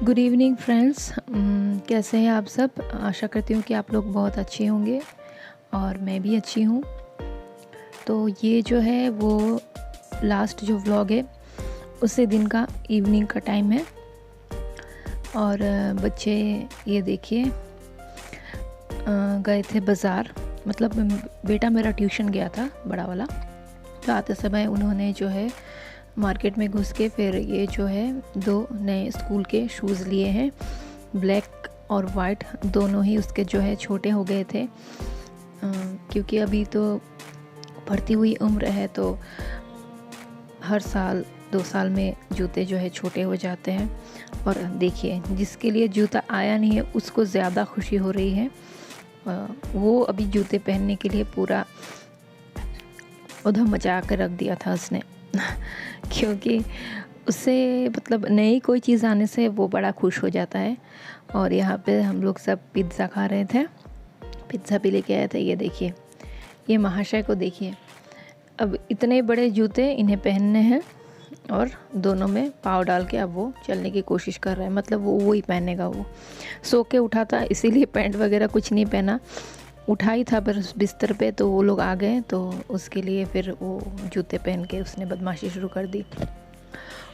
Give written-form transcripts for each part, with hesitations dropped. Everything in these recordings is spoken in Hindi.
Good evening friends. कैसे हैं आप सब। आशा करती हूँ कि आप लोग बहुत अच्छे होंगे और मैं भी अच्छी हूँ। तो ये जो है वो लास्ट जो व्लॉग है उसी दिन का इवनिंग का टाइम है। और बच्चे ये देखिए गए थे बाज़ार। मतलब बेटा मेरा ट्यूशन गया था बड़ा वाला, तो आते समय उन्होंने जो है मार्केट में घुस के फिर ये जो है 2 नए स्कूल के शूज़ लिए हैं। ब्लैक और वाइट दोनों ही उसके जो है छोटे हो गए थे, क्योंकि अभी तो बढ़ती हुई उम्र है, तो हर साल 2 साल में जूते जो है छोटे हो जाते हैं। और देखिए जिसके लिए जूता आया नहीं है उसको ज़्यादा खुशी हो रही है। वो अभी जूते पहनने के लिए पूरा उधम मचा कर रख दिया था उसने क्योंकि उससे मतलब नई कोई चीज़ आने से वो बड़ा खुश हो जाता है। और यहाँ पे हम लोग सब पिज़्ज़ा खा रहे थे, पिज़्ज़ा भी लेके आए थे। ये देखिए, ये महाशय को देखिए, अब इतने बड़े जूते इन्हें पहनने हैं और दोनों में पाँव डाल के अब वो चलने की कोशिश कर रहे हैं। मतलब वो ही पहनेगा। वो सो के उठा था, इसीलिए पैंट वगैरह कुछ नहीं पहना, उठाई था बस बिस्तर पे। तो वो लोग आ गए तो उसके लिए फिर वो जूते पहन के उसने बदमाशी शुरू कर दी।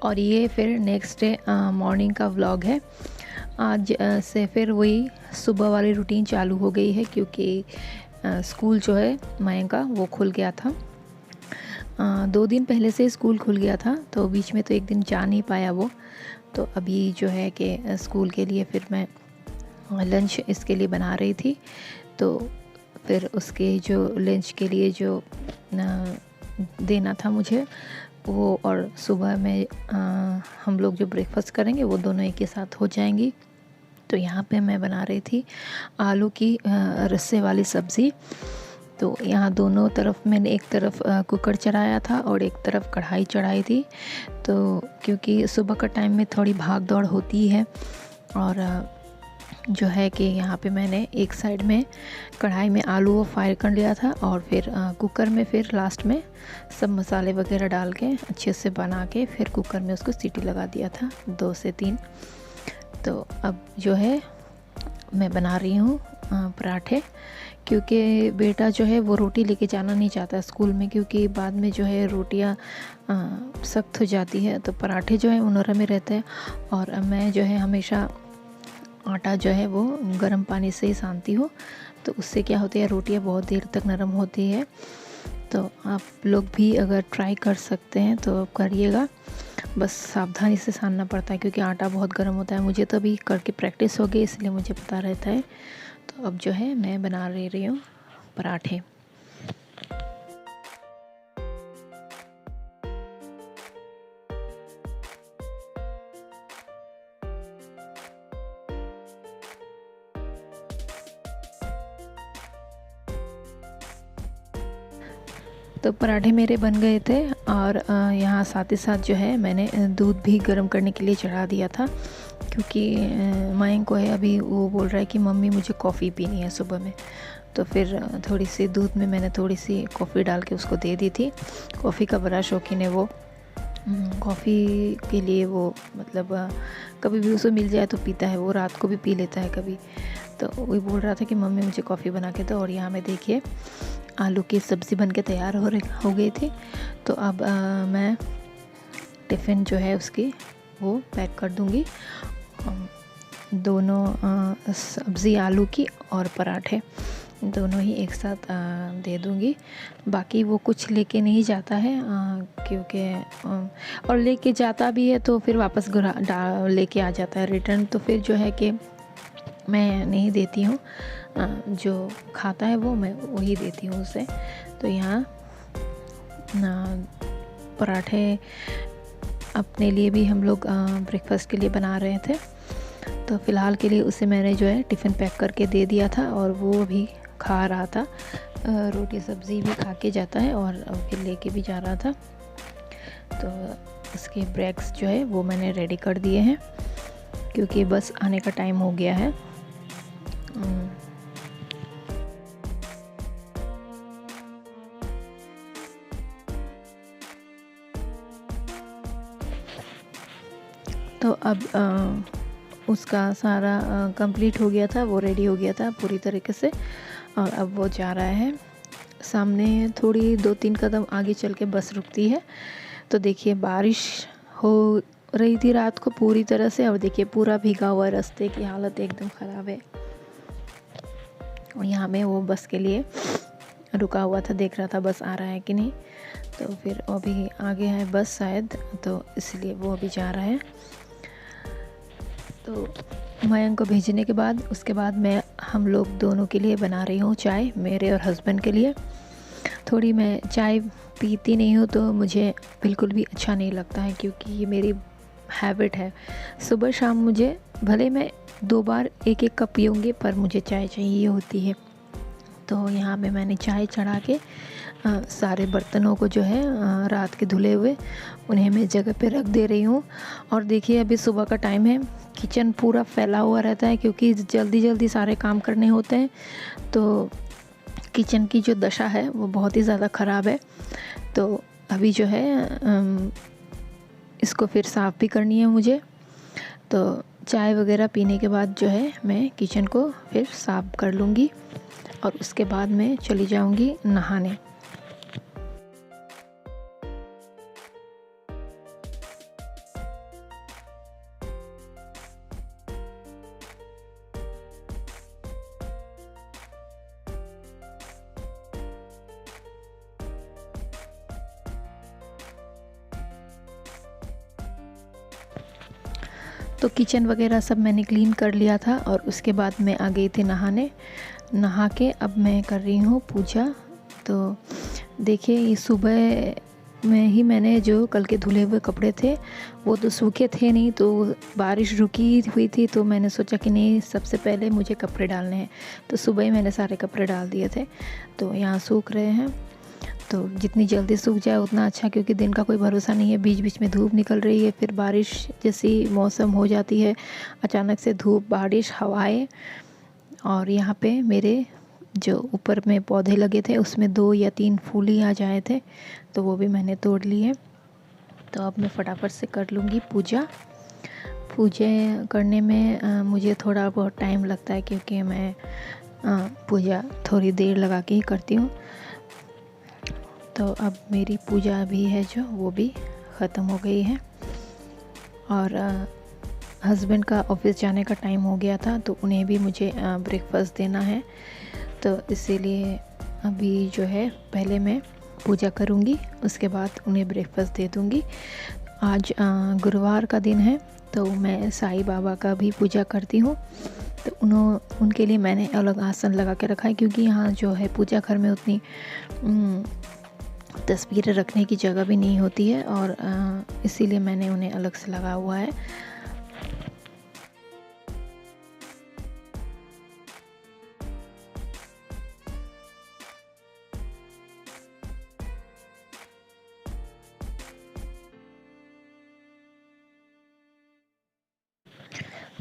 और ये फिर नेक्स्ट डे मॉर्निंग का व्लॉग है। आज से फिर वही सुबह वाली रूटीन चालू हो गई है, क्योंकि स्कूल जो है मयंक का वो खुल गया था। 2 दिन पहले से स्कूल खुल गया था, तो बीच में तो एक दिन जा नहीं पाया वो। तो अभी जो है कि स्कूल के लिए फिर मैं लंच इसके लिए बना रही थी। तो फिर उसके जो लंच के लिए जो देना था मुझे वो, और सुबह में हम लोग जो ब्रेकफास्ट करेंगे वो दोनों एक ही साथ हो जाएंगी। तो यहाँ पे मैं बना रही थी आलू की रस्से वाली सब्ज़ी। तो यहाँ दोनों तरफ मैंने एक तरफ कुकर चढ़ाया था और एक तरफ कढ़ाई चढ़ाई थी। तो क्योंकि सुबह का टाइम में थोड़ी भाग दौड़ होती है, और जो है कि यहाँ पे मैंने एक साइड में कढ़ाई में आलू वो फ्राई कर लिया था, और फिर कुकर में फिर लास्ट में सब मसाले वगैरह डाल के अच्छे से बना के फिर कुकर में उसको सीटी लगा दिया था 2 से 3। तो अब जो है मैं बना रही हूँ पराठे, क्योंकि बेटा जो है वो रोटी लेके जाना नहीं चाहता स्कूल में, क्योंकि बाद में जो है रोटियाँ सख्त हो जाती है। तो पराठे जो है वो नरम में रहते हैं। और मैं जो है हमेशा आटा जो है वो गर्म पानी से ही सानती हूँ, तो उससे क्या होती है रोटियाँ बहुत देर तक नरम होती है। तो आप लोग भी अगर ट्राई कर सकते हैं तो करिएगा, बस सावधानी से सानना पड़ता है क्योंकि आटा बहुत गर्म होता है। मुझे तो अभी करके प्रैक्टिस हो गई, इसलिए मुझे पता रहता है। तो अब जो है मैं बना रही हूँ पराठे। तो पराठे मेरे बन गए थे, और यहाँ साथ ही साथ जो है मैंने दूध भी गर्म करने के लिए चढ़ा दिया था, क्योंकि मयंक को है अभी वो बोल रहा है कि मम्मी मुझे कॉफ़ी पीनी है सुबह में। तो फिर थोड़ी सी दूध में मैंने थोड़ी सी कॉफ़ी डाल के उसको दे दी थी। कॉफ़ी का बड़ा शौकीन है वो। कॉफ़ी के लिए वो मतलब कभी भी उसे मिल जाए तो पीता है, वो रात को भी पी लेता है कभी। तो वही बोल रहा था कि मम्मी मुझे कॉफ़ी बना के दो। और यहाँ में देखिए आलू की सब्ज़ी बनके तैयार हो गई थी। तो अब मैं टिफ़िन जो है उसकी वो पैक कर दूँगी। दोनों सब्ज़ी आलू की और पराठे दोनों ही एक साथ दे दूँगी। बाकी वो कुछ लेके नहीं जाता है, क्योंकि और लेके जाता भी है तो फिर वापस घर लेके आ जाता है रिटर्न। तो फिर जो है कि मैं नहीं देती हूँ, जो खाता है वो मैं वही देती हूँ उसे। तो यहाँ पराठे अपने लिए भी हम लोग ब्रेकफास्ट के लिए बना रहे थे। तो फ़िलहाल के लिए उसे मैंने जो है टिफ़िन पैक करके दे दिया था, और वो भी खा रहा था। रोटी सब्ज़ी भी खा के जाता है और फिर लेके भी जा रहा था। तो उसके ब्रेक्स जो है वो मैंने रेडी कर दिए हैं, क्योंकि बस आने का टाइम हो गया है। तो अब उसका सारा कंप्लीट हो गया था, वो रेडी हो गया था पूरी तरीके से। और अब वो जा रहा है सामने, थोड़ी 2-3 कदम आगे चल के बस रुकती है। तो देखिए बारिश हो रही थी रात को पूरी तरह से, और देखिए पूरा भीगा हुआ, रास्ते की हालत एकदम ख़राब है। और यहाँ में वो बस के लिए रुका हुआ था, देख रहा था बस आ रहा है कि नहीं। तो फिर अभी आगे है बस शायद, तो इसलिए वो अभी जा रहा है। तो मयंक को भेजने के बाद उसके बाद मैं हम लोग दोनों के लिए बना रही हूँ चाय, मेरे और हस्बैंड के लिए। थोड़ी मैं चाय पीती नहीं हूँ, तो मुझे बिल्कुल भी अच्छा नहीं लगता है, क्योंकि ये मेरी हैबिट है। सुबह शाम मुझे भले मैं 2 बार 1-1 कप पीऊँगी, पर मुझे चाय चाहिए होती है। तो यहाँ पे मैंने चाय चढ़ा के सारे बर्तनों को जो है रात के धुले हुए, उन्हें मैं जगह पे रख दे रही हूँ। और देखिए अभी सुबह का टाइम है, किचन पूरा फैला हुआ रहता है, क्योंकि जल्दी जल्दी सारे काम करने होते हैं। तो किचन की जो दशा है वो बहुत ही ज़्यादा ख़राब है। तो अभी जो है इसको फिर साफ़ भी करनी है मुझे। तो चाय वगैरह पीने के बाद जो है मैं किचन को फिर साफ़ कर लूँगी, और उसके बाद मैं चली जाऊँगी नहाने। तो किचन वगैरह सब मैंने क्लीन कर लिया था, और उसके बाद मैं आ गई थी नहाने। नहा के अब मैं कर रही हूँ पूजा। तो देखिए ये सुबह में ही मैंने जो कल के धुले हुए कपड़े थे वो तो सूखे थे नहीं, तो बारिश रुकी हुई थी, तो मैंने सोचा कि नहीं सबसे पहले मुझे कपड़े डालने हैं। तो सुबह ही मैंने सारे कपड़े डाल दिए थे, तो यहाँ सूख रहे हैं। तो जितनी जल्दी सूख जाए उतना अच्छा, क्योंकि दिन का कोई भरोसा नहीं है, बीच बीच में धूप निकल रही है, फिर बारिश जैसी मौसम हो जाती है, अचानक से धूप, बारिश, हवाएं। और यहाँ पे मेरे जो ऊपर में पौधे लगे थे उसमें 2 या 3 फूल ही आ जाए थे, तो वो भी मैंने तोड़ लिए। तो अब मैं फटाफट से कर लूँगी पूजा। पूजा करने में मुझे थोड़ा बहुत टाइम लगता है, क्योंकि मैं पूजा थोड़ी देर लगा के ही करती हूँ। तो अब मेरी पूजा भी है जो वो भी ख़त्म हो गई है, और हस्बैंड का ऑफिस जाने का टाइम हो गया था, तो उन्हें भी मुझे ब्रेकफास्ट देना है। तो इसीलिए अभी जो है पहले मैं पूजा करूँगी, उसके बाद उन्हें ब्रेकफास्ट दे दूँगी। आज गुरुवार का दिन है, तो मैं साईं बाबा का भी पूजा करती हूँ। तो उनके लिए मैंने अलग आसन लगा के रखा है, क्योंकि यहाँ जो है पूजा घर में उतनी तस्वीरें रखने की जगह भी नहीं होती है, और इसीलिए मैंने उन्हें अलग से लगा हुआ है।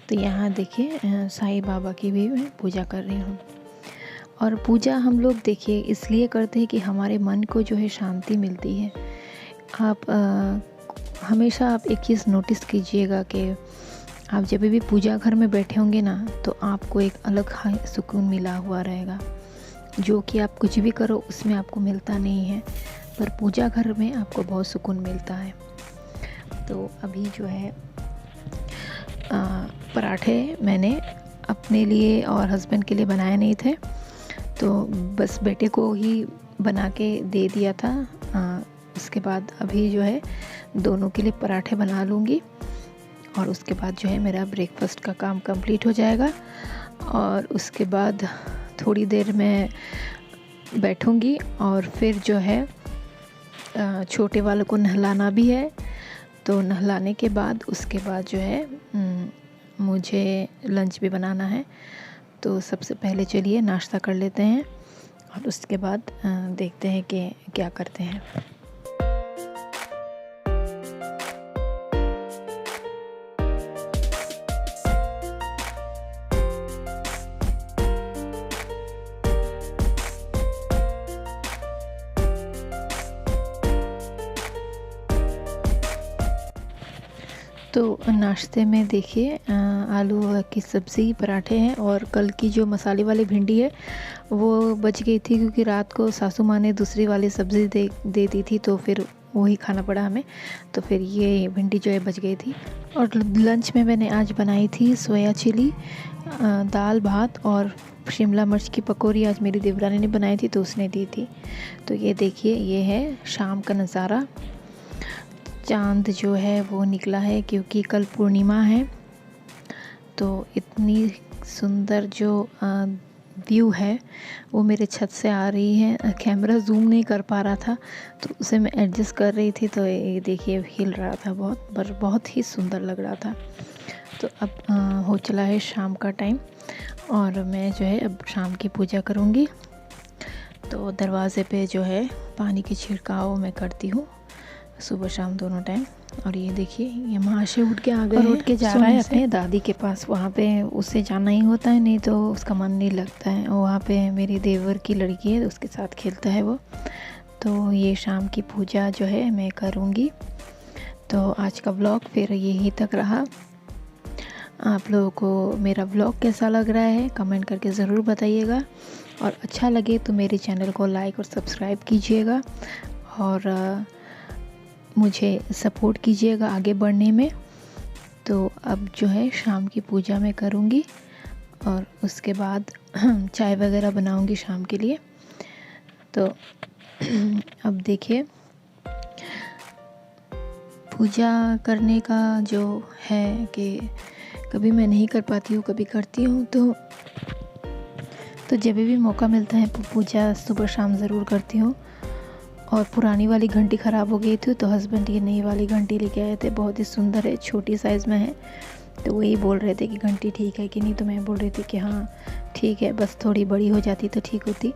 तो यहाँ देखिए साईं बाबा की भी मैं पूजा कर रही हूँ। और पूजा हम लोग देखिए इसलिए करते हैं कि हमारे मन को जो है शांति मिलती है। आप हमेशा आप एक चीज़ नोटिस कीजिएगा कि आप जब भी पूजा घर में बैठे होंगे ना, तो आपको एक अलग सुकून मिला हुआ रहेगा, जो कि आप कुछ भी करो उसमें आपको मिलता नहीं है, पर पूजा घर में आपको बहुत सुकून मिलता है। तो अभी जो है पराठे मैंने अपने लिए और हस्बैंड के लिए बनाए नहीं थे, तो बस बेटे को ही बना के दे दिया था। उसके बाद अभी जो है दोनों के लिए पराठे बना लूँगी, और उसके बाद जो है मेरा ब्रेकफास्ट का काम कंप्लीट हो जाएगा। और उसके बाद थोड़ी देर मैं बैठूँगी, और फिर जो है छोटे वाले को नहलाना भी है। तो नहलाने के बाद उसके बाद जो है मुझे लंच भी बनाना है। तो सबसे पहले चलिए नाश्ता कर लेते हैं, और उसके बाद देखते हैं कि क्या करते हैं। तो नाश्ते में देखिए आलू की सब्ज़ी, पराठे हैं, और कल की जो मसाले वाली भिंडी है वो बच गई थी, क्योंकि रात को सासू माँ ने दूसरी वाली सब्ज़ी दे दी थी, तो फिर वही खाना पड़ा हमें। तो फिर ये भिंडी जो है बच गई थी। और लंच में मैंने आज बनाई थी सोया चिली, दाल भात और शिमला मिर्च की पकौड़ी आज मेरी देवरानी ने बनाई थी, तो उसने दी थी। तो ये देखिए, ये है शाम का नज़ारा। चाँद जो है वो निकला है, क्योंकि कल पूर्णिमा है। तो इतनी सुंदर जो व्यू है वो मेरे छत से आ रही है। कैमरा जूम नहीं कर पा रहा था, तो उसे मैं एडजस्ट कर रही थी, तो ये देखिए हिल रहा था बहुत, पर बहुत ही सुंदर लग रहा था। तो अब हो चला है शाम का टाइम, और मैं जो है अब शाम की पूजा करूँगी। तो दरवाज़े पे जो है पानी की छिड़काव मैं करती हूँ सुबह शाम दोनों टाइम। और ये देखिए, ये महाशय उठ के आ गए और उठ के जा रहा है अपने दादी के पास। वहाँ पे उसे जाना ही होता है, नहीं तो उसका मन नहीं लगता है। और वहाँ पे मेरी देवर की लड़की है, उसके साथ खेलता है वो। तो ये शाम की पूजा जो है मैं करूँगी। तो आज का व्लॉग फिर यही तक रहा। आप लोगों को मेरा व्लॉग कैसा लग रहा है कमेंट करके ज़रूर बताइएगा, और अच्छा लगे तो मेरे चैनल को लाइक और सब्सक्राइब कीजिएगा, और मुझे सपोर्ट कीजिएगा आगे बढ़ने में। तो अब जो है शाम की पूजा मैं करूँगी, और उसके बाद चाय वगैरह बनाऊँगी शाम के लिए। तो अब देखिए, पूजा करने का जो है कि कभी मैं नहीं कर पाती हूँ, कभी करती हूँ। तो जब भी मौका मिलता है पूजा सुबह शाम ज़रूर करती हूँ। और पुरानी वाली घंटी ख़राब हो गई थी, तो हस्बैंड ये नई वाली घंटी लेके आए थे। बहुत ही सुंदर है, छोटी साइज़ में है। तो वही बोल रहे थे कि घंटी ठीक है कि नहीं, तो मैं बोल रही थी कि हाँ ठीक है, बस थोड़ी बड़ी हो जाती तो ठीक होती।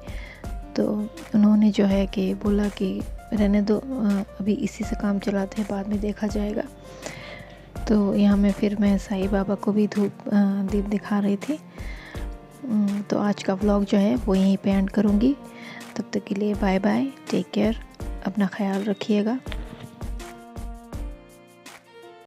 तो उन्होंने जो है कि बोला कि रहने दो, अभी इसी से काम चलाते हैं, बाद में देखा जाएगा। तो यहाँ में फिर मैं साईं बाबा को भी धूप दीप दिखा रही थी। तो आज का व्लॉग जो है वो यहीं पे एंड करूँगी। तब तक के लिए बाय बाय, टेक केयर, अपना ख्याल रखिएगा।